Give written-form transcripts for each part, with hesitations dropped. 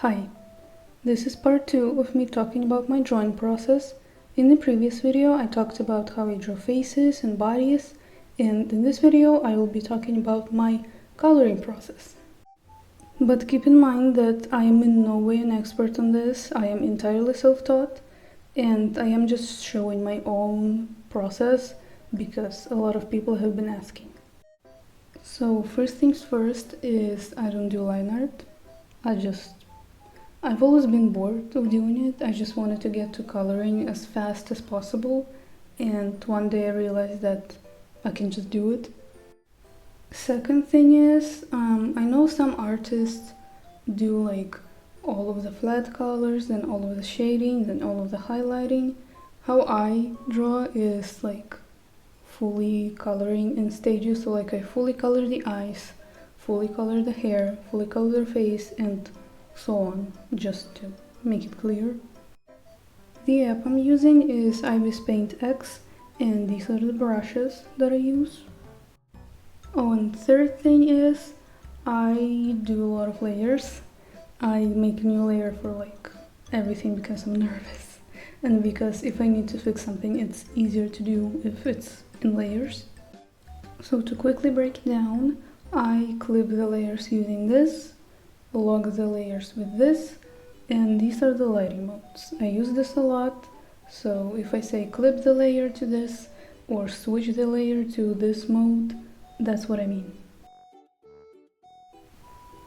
Hi, this is part 2 of me talking about my drawing process. In the previous video I talked about how I draw faces and bodies, and in this video I will be talking about my coloring process. But keep in mind that I am in no way an expert on this. I am entirely self-taught, and I am just showing my own process because a lot of people have been asking. So first things first is I don't do line art. I've always been bored of doing it. I just wanted to get to coloring as fast as possible, and one day I realized that I can just do it. Second thing is, I know some artists do like all of the flat colors, then all of the shading, then all of the highlighting. How I draw is like fully coloring in stages, so like I fully color the eyes, fully color the hair, fully color the face, and so on, just to make it clear. The app I'm using is Ibis Paint X, and these are the brushes that I use. Oh, and third thing is I do a lot of layers. I make a new layer for like everything because I'm nervous, and because if I need to fix something it's easier to do if it's in layers. So to quickly break it down, I clip the layers using this, log the layers with this, and these are the lighting modes. I use this a lot, so if I say clip the layer to this or switch the layer to this mode, that's what I mean.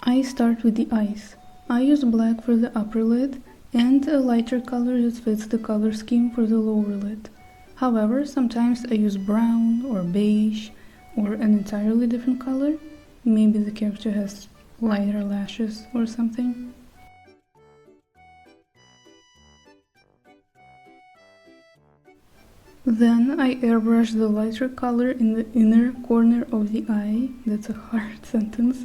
I start with the eyes. I use black for the upper lid and a lighter color that fits the color scheme for the lower lid. However, sometimes I use brown or beige or an entirely different color. Maybe the character has lighter lashes or something. Then I airbrush the lighter color in the inner corner of the eye, that's a hard sentence,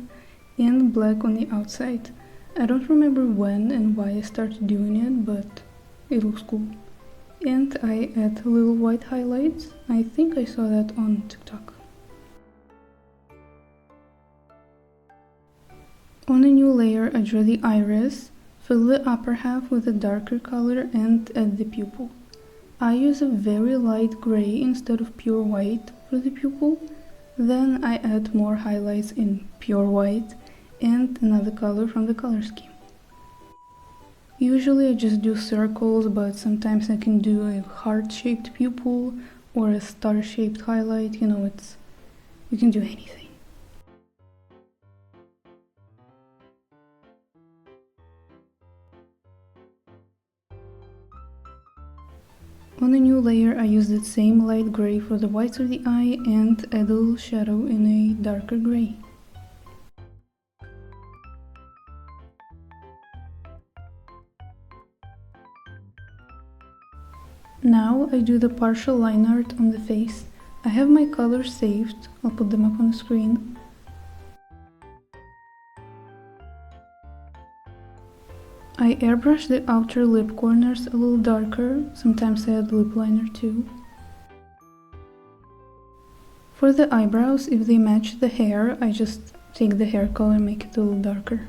and black on the outside. I don't remember when and why I started doing it, but it looks cool. And I add little white highlights. I think I saw that on TikTok. On a new layer, I draw the iris, fill the upper half with a darker color, and add the pupil. I use a very light gray instead of pure white for the pupil. Then I add more highlights in pure white and another color from the color scheme. Usually I just do circles, but sometimes I can do a heart-shaped pupil or a star-shaped highlight. You can do anything. On a new layer I use the same light gray for the whites of the eye and add a little shadow in a darker gray. Now I do the partial line art on the face. I have my colors saved, I'll put them up on the screen. I airbrush the outer lip corners a little darker, sometimes I add lip liner too. For the eyebrows, if they match the hair, I just take the hair color and make it a little darker.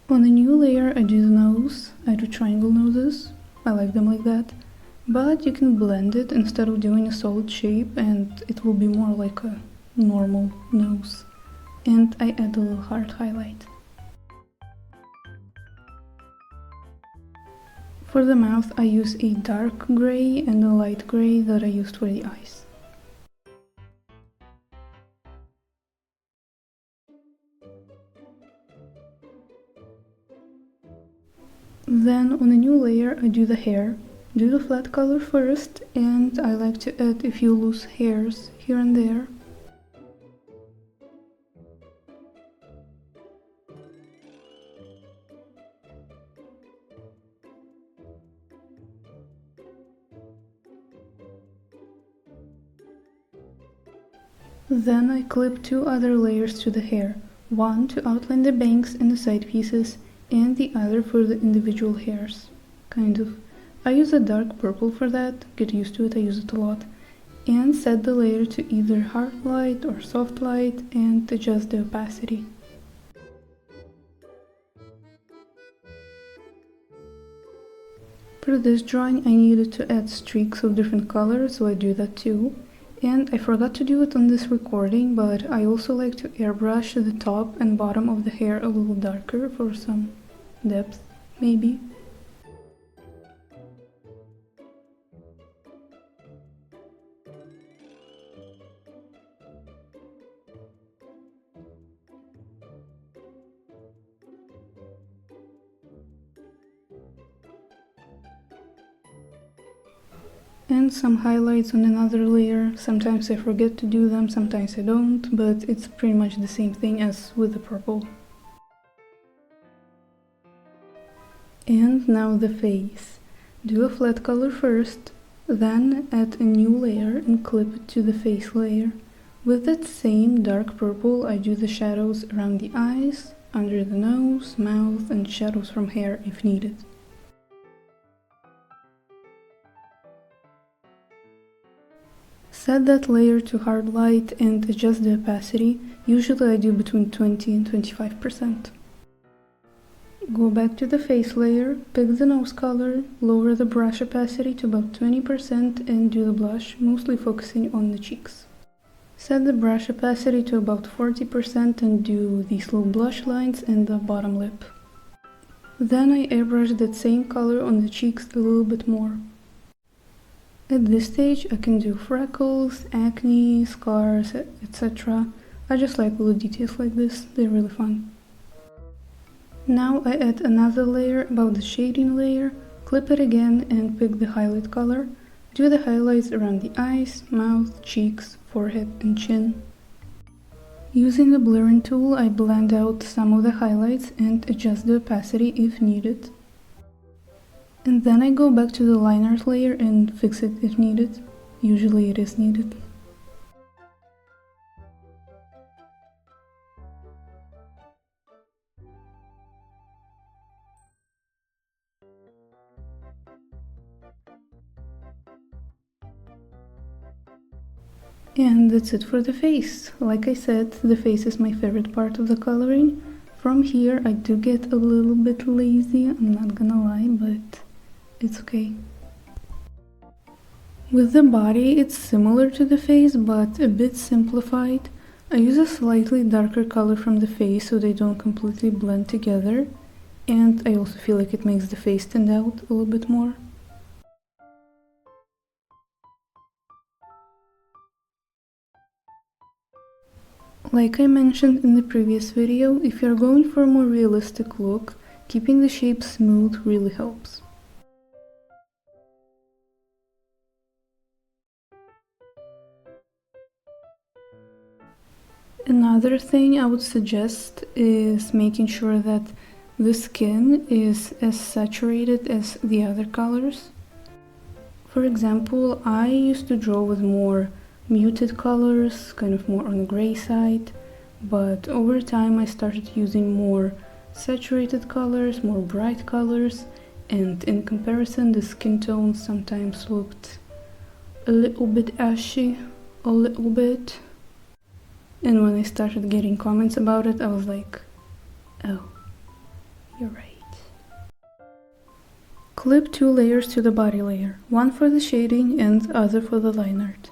On a new layer I do the nose. I do triangle noses, I like them like that. But you can blend it instead of doing a solid shape and it will be more like a normal nose. And I add a little heart highlight. For the mouth I use a dark gray and a light gray that I used for the eyes. Then on a new layer I do the hair. Do the flat color first, and I like to add a few loose hairs here and there. Then I clip two other layers to the hair, one to outline the bangs and the side pieces, and the other for the individual hairs, kind of. I use a dark purple for that, get used to it, I use it a lot. And set the layer to either hard light or soft light and adjust the opacity. For this drawing I needed to add streaks of different colors, so I do that too. And I forgot to do it on this recording, but I also like to airbrush the top and bottom of the hair a little darker for some depth, maybe. And some highlights on another layer. Sometimes I forget to do them, sometimes I don't, but it's pretty much the same thing as with the purple. And now the face. Do a flat color first, then add a new layer and clip it to the face layer. With that same dark purple I do the shadows around the eyes, under the nose, mouth, and shadows from hair if needed. Set that layer to hard light and adjust the opacity. Usually I do between 20 and 25%. Go back to the face layer, pick the nose color, lower the brush opacity to about 20% and do the blush, mostly focusing on the cheeks. Set the brush opacity to about 40% and do these little blush lines and the bottom lip. Then I airbrush that same color on the cheeks a little bit more. At this stage I can do freckles, acne, scars, etc. I just like little details like this, they're really fun. Now I add another layer above the shading layer, clip it again and pick the highlight color. Do the highlights around the eyes, mouth, cheeks, forehead and chin. Using the blurring tool I blend out some of the highlights and adjust the opacity if needed. And then I go back to the liner layer and fix it if needed. Usually it is needed. And that's it for the face. Like I said, the face is my favorite part of the coloring. From here I do get a little bit lazy, I'm not gonna lie, but it's okay. With the body, it's similar to the face, but a bit simplified. I use a slightly darker color from the face so they don't completely blend together. And I also feel like it makes the face stand out a little bit more. Like I mentioned in the previous video, if you're going for a more realistic look, keeping the shape smooth really helps. Another thing I would suggest is making sure that the skin is as saturated as the other colors. For example, I used to draw with more muted colors, kind of more on the gray side, but over time I started using more saturated colors, more bright colors, and in comparison the skin tones sometimes looked a little bit ashy, a little bit. And when I started getting comments about it, I was like, oh, you're right. Clip 2 layers to the body layer, one for the shading and other for the line art.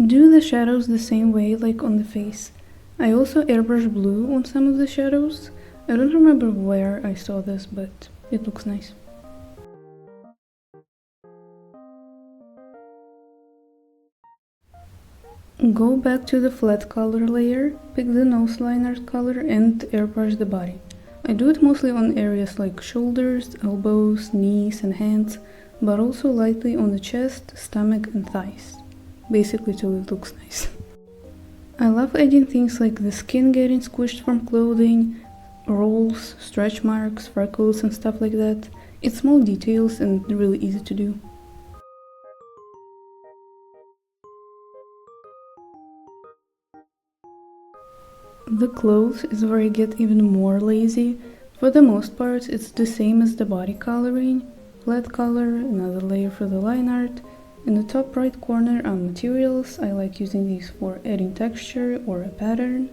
Do the shadows the same way like on the face. I also airbrush blue on some of the shadows. I don't remember where I saw this, but it looks nice. Go back to the flat color layer, pick the nose liner color and airbrush the body. I do it mostly on areas like shoulders, elbows, knees and hands, but also lightly on the chest, stomach and thighs. Basically till it looks nice. I love adding things like the skin getting squished from clothing, rolls, stretch marks, freckles and stuff like that. It's small details and really easy to do. The clothes is where I get even more lazy. For the most part it's the same as the body coloring, flat color, another layer for the line art, In the top right corner on materials, I like using these for adding texture or a pattern.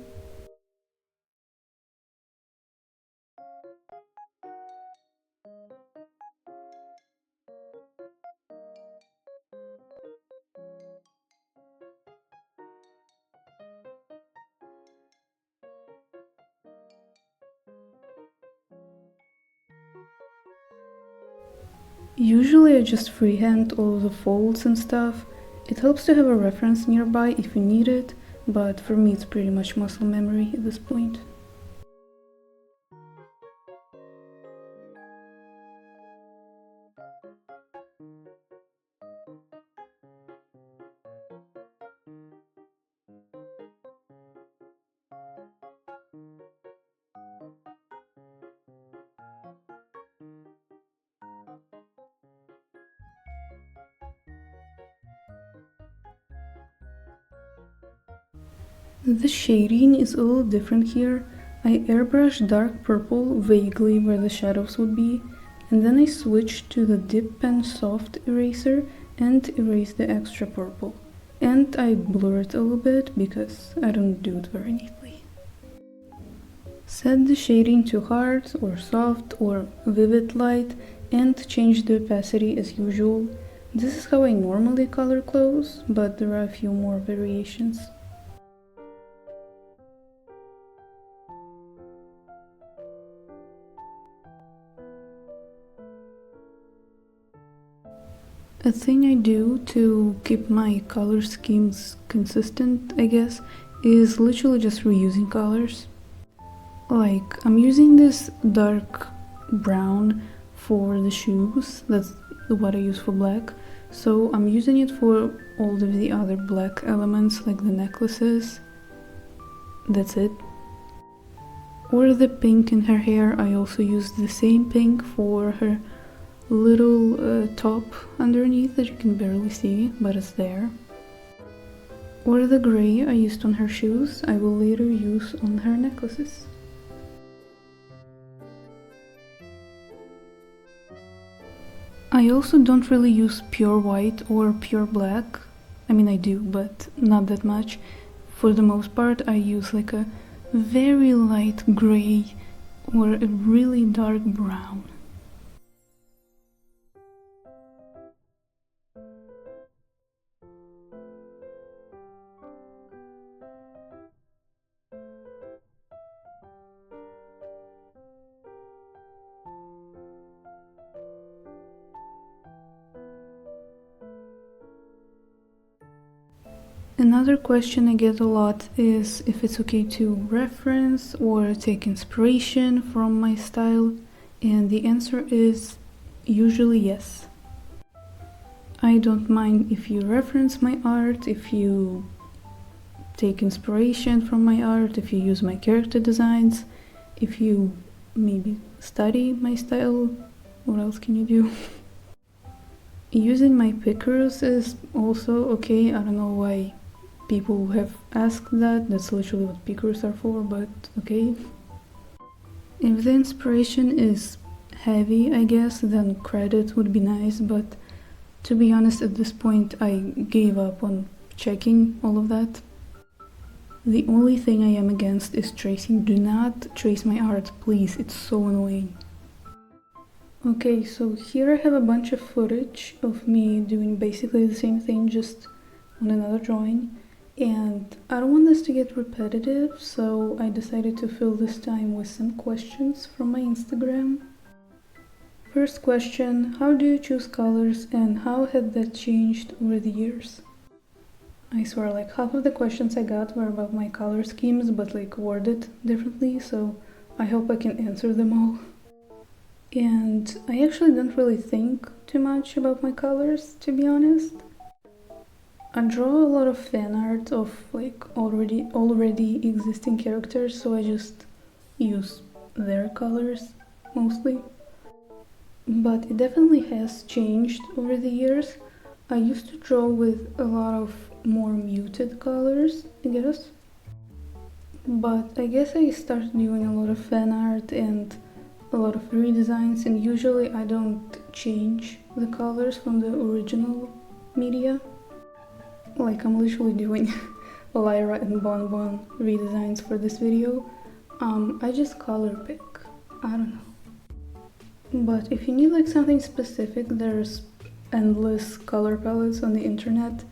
Usually I just freehand all of the folds and stuff. It helps to have a reference nearby if you need it, but for me it's pretty much muscle memory at this point. The shading is a little different here. I airbrushed dark purple vaguely where the shadows would be, and then I switched to the dip pen soft eraser and erased the extra purple. And I blur it a little bit because I don't do it very neatly. Set the shading to hard or soft or vivid light and change the opacity as usual. This is how I normally color clothes, but there are a few more variations. A thing I do to keep my color schemes consistent, I guess, is literally just reusing colors. Like, I'm using this dark brown for the shoes, that's what I use for black, so I'm using it for all of the other black elements like the necklaces. That's it. Or the pink in her hair, I also use the same pink for her little top underneath that you can barely see, but it's there. Or the gray I used on her shoes, I will later use on her necklaces. I also don't really use pure white or pure black. I mean I do, but not that much. For the most part I use like a very light gray or a really dark brown. Another question I get a lot is if it's okay to reference or take inspiration from my style, and the answer is usually yes. I don't mind if you reference my art, if you take inspiration from my art, if you use my character designs, if you maybe study my style. What else can you do? Using my pickers is also okay. I don't know why people have asked that. That's literally what pickers are for, but okay. If the inspiration is heavy, I guess, then credit would be nice, but to be honest, at this point I gave up on checking all of that. The only thing I am against is tracing. Do not trace my art, please, it's so annoying. Okay, so here I have a bunch of footage of me doing basically the same thing, just on another drawing. And I don't want this to get repetitive, so I decided to fill this time with some questions from my Instagram. First question, how do you choose colors and how had that changed over the years? I swear, like half of the questions I got were about my color schemes, but like worded differently, so I hope I can answer them all. And I actually don't really think too much about my colors, to be honest. I draw a lot of fan art of like already existing characters, so I just use their colors mostly. But it definitely has changed over the years. I used to draw with a lot of more muted colors, I guess. But I guess I started doing a lot of fan art and a lot of redesigns, and usually I don't change the colors from the original media. Like, I'm literally doing Lyra and Bonbon redesigns for this video. I just color pick. I don't know. But if you need like something specific, there's endless color palettes on the internet.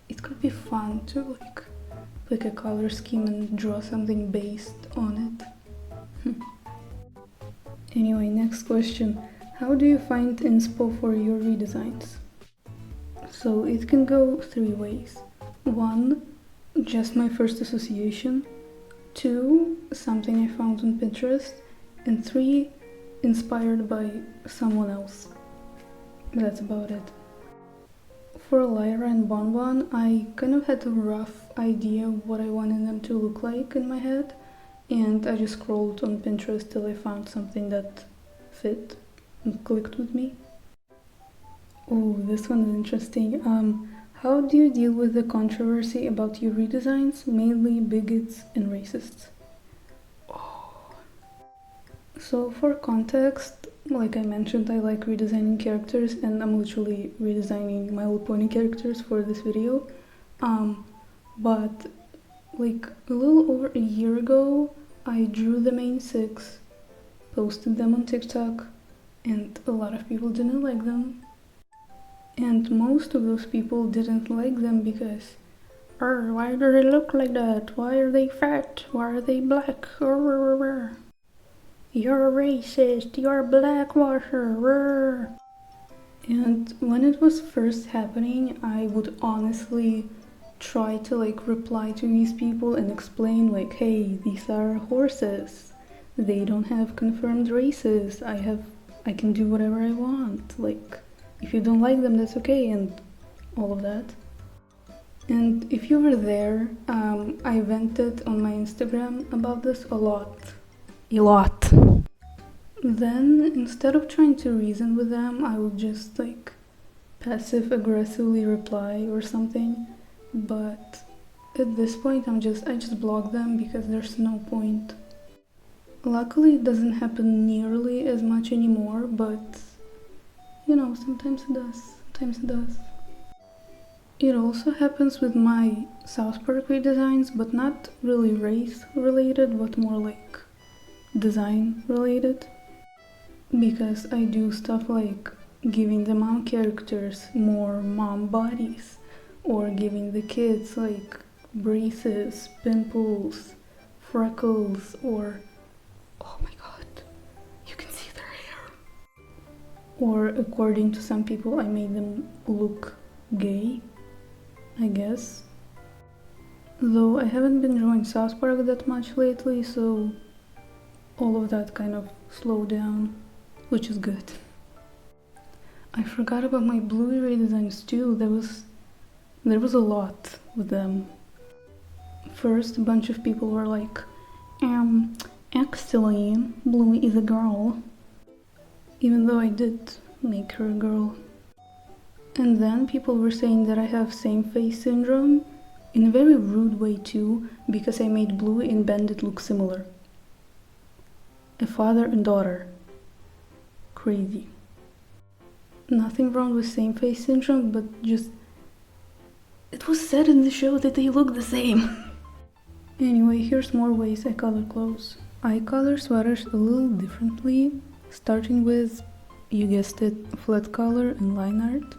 It could be fun to like pick a color scheme and draw something based on it. Anyway, next question. How do you find inspo for your redesigns? So it can go 3 ways. 1, just my first association. 2, something I found on Pinterest. And 3, inspired by someone else. That's about it. For Lyra and Bonbon, I kind of had a rough idea of what I wanted them to look like in my head, and I just scrolled on Pinterest till I found something that fit and clicked with me. Oh, this one is interesting. How do you deal with the controversy about your redesigns, mainly bigots and racists? So for context, like I mentioned, I like redesigning characters, and I'm literally redesigning My Little Pony characters for this video. But like a little over a year ago, I drew the main 6, posted them on TikTok, and a lot of people didn't like them. And most of those people didn't like them because, why do they look like that? Why are they fat? Why are they black? You're a racist, you're a blackwasher. And when it was first happening, I would honestly try to like reply to these people and explain like, hey, these are horses. They don't have confirmed races. I can do whatever I want. Like, if you don't like them, that's okay, and all of that. And if you were there, I vented on my Instagram about this a lot. Then, instead of trying to reason with them, I would just like passive aggressively reply or something. But at this point, I just block them because there's no point. Luckily, it doesn't happen nearly as much anymore, but you know, sometimes it does. It also happens with my South Park redesigns, but not really race related, but more like design related. Because I do stuff like giving the mom characters more mom bodies, or giving the kids like braces, pimples, freckles, or oh my god, you can see their hair. Or according to some people, I made them look gay, I guess. Though I haven't been drawing South Park that much lately, so all of that kind of slowed down, which is good. I forgot about my Bluey redesigns too. There was a lot with them. First, a bunch of people were like, actually, Bluey is a girl. Even though I did make her a girl. And then people were saying that I have same face syndrome, in a very rude way too, because I made Bluey and Bandit look similar. A father and daughter. Crazy. Nothing wrong with same face syndrome, but just it was said in the show that they look the same. Anyway, here's more ways I color clothes. I color sweaters a little differently, starting with, you guessed it, flat color and line art.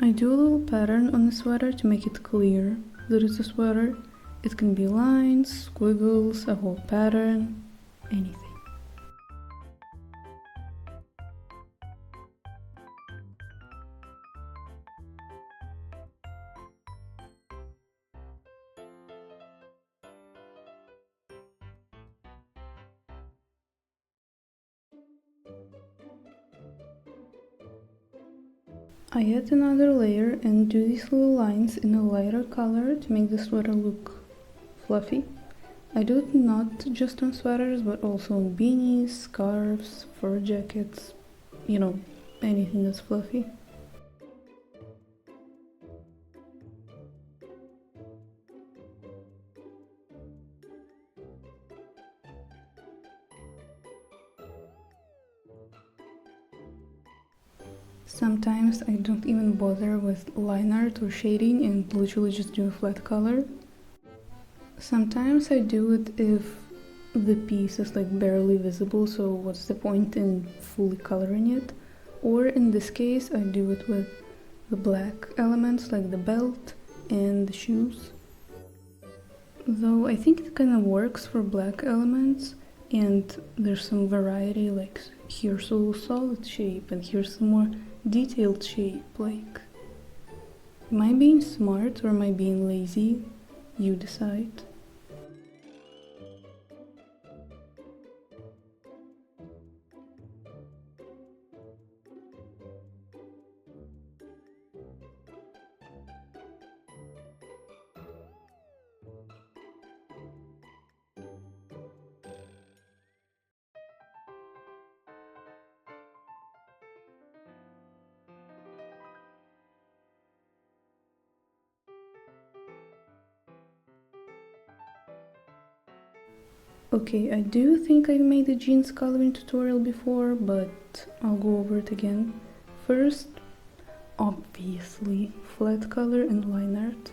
I do a little pattern on the sweater to make it clear that it's a sweater. It can be lines, squiggles, a whole pattern, anything. I add another layer and do these little lines in a lighter color to make the sweater look fluffy. I do it not just on sweaters, but also on beanies, scarves, fur jackets, anything that's fluffy. Sometimes I don't even bother with line art or shading and literally just do a flat color. Sometimes I do it if the piece is like barely visible, so what's the point in fully coloring it? Or in this case I do it with the black elements like the belt and the shoes. Though I think it kind of works for black elements, and there's some variety, like here's a solid shape and here's some more detailed shape. Like, am I being smart or am I being lazy? You decide. Okay, I do think I've made a jeans coloring tutorial before, but I'll go over it again. First, obviously, flat color and line art.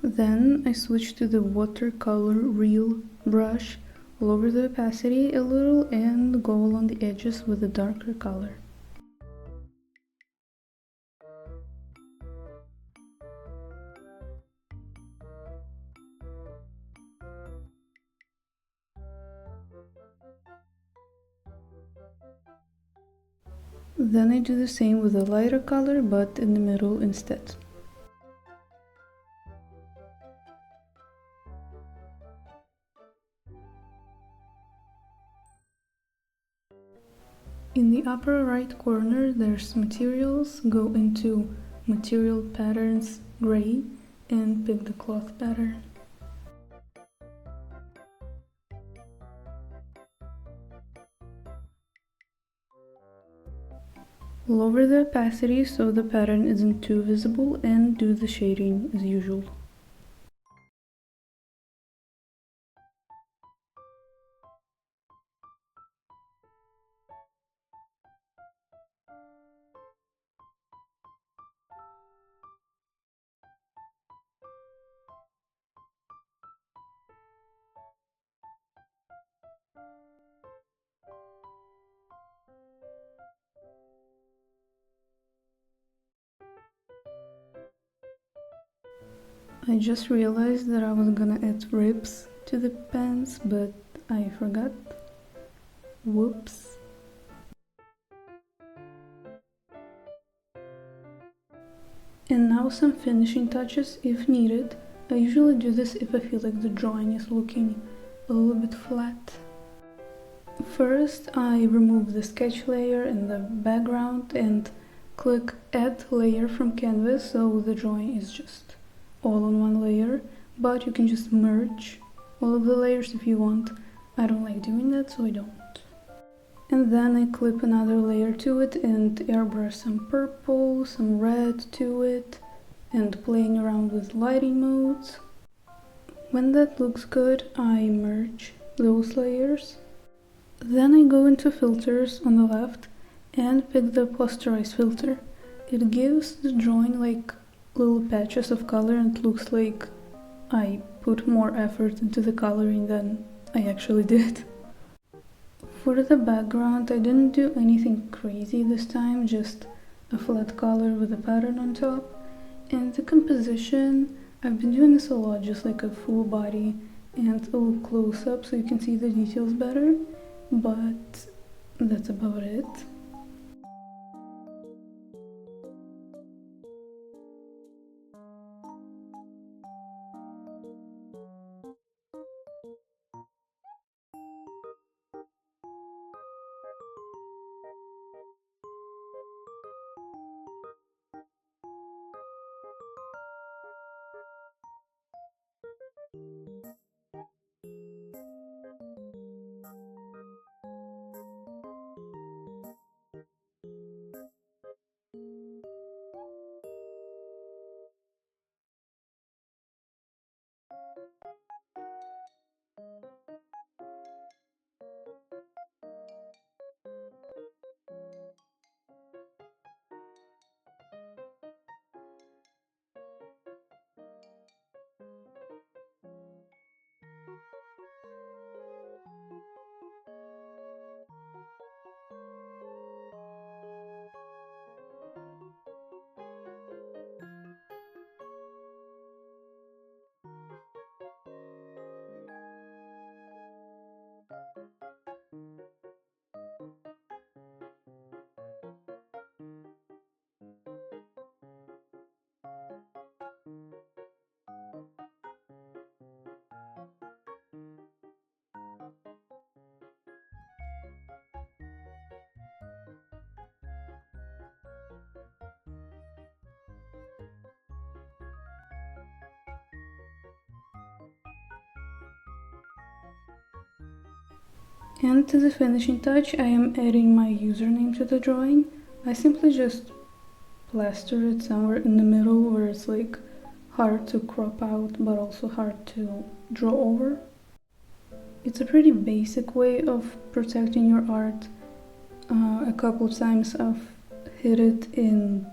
Then I switch to the watercolor real brush, lower the opacity a little and go along the edges with a darker color. Then I do the same with a lighter color but in the middle instead. In the upper right corner there's materials, go into material patterns gray and pick the cloth pattern. Lower the opacity so the pattern isn't too visible and do the shading as usual. I just realized that I was gonna add ribs to the pants, but I forgot. Whoops. And now some finishing touches if needed. I usually do this if I feel like the drawing is looking a little bit flat. First, I remove the sketch layer in the background and click Add Layer from Canvas, so the drawing is just all on one layer, but you can just merge all of the layers if you want. I don't like doing that, so I don't. And then I clip another layer to it and airbrush some purple, some red to it, and playing around with lighting modes. When that looks good, I merge those layers. Then I go into filters on the left and pick the posterize filter. It gives the drawing like little patches of color and it looks like I put more effort into the coloring than I actually did. For the background, I didn't do anything crazy this time, just a flat color with a pattern on top. And the composition, I've been doing this a lot, just like a full body and a little close-up so you can see the details better, but that's about it. And to the finishing touch, I am adding my username to the drawing. I simply just plaster it somewhere in the middle where it's like hard to crop out but also hard to draw over. It's a pretty basic way of protecting your art. A couple of times I've hid it in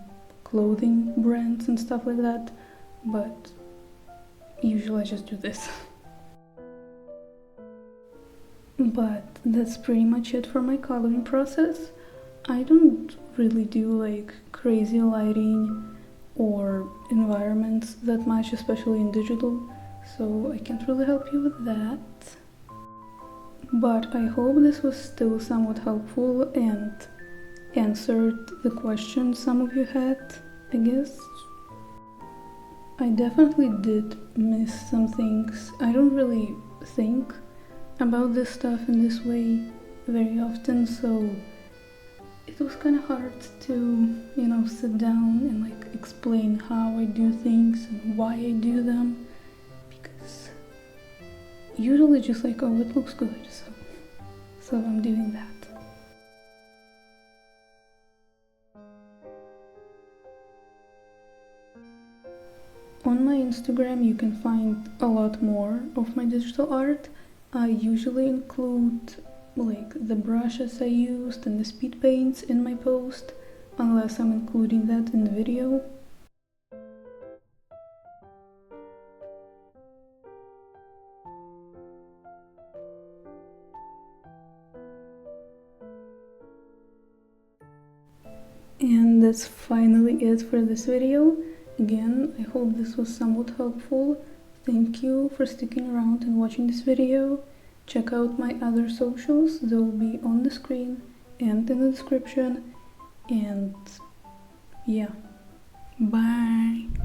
clothing brands and stuff like that, but usually I just do this. But that's pretty much it for my coloring process. I don't really do like crazy lighting or environments that much, especially in digital, so I can't really help you with that. But I hope this was still somewhat helpful and answered the questions some of you had, I guess. I definitely did miss some things. I don't really think about this stuff in this way very often, so it was kind of hard to, sit down and like explain how I do things and why I do them, because usually just like, oh, it looks good, so I'm doing that. On my Instagram you can find a lot more of my digital art. I usually include like the brushes I used and the speed paints in my post, unless I'm including that in the video. And that's finally it for this video. Again, I hope this was somewhat helpful. Thank you for sticking around and watching this video. Check out my other socials, they'll be on the screen and in the description. And yeah, bye!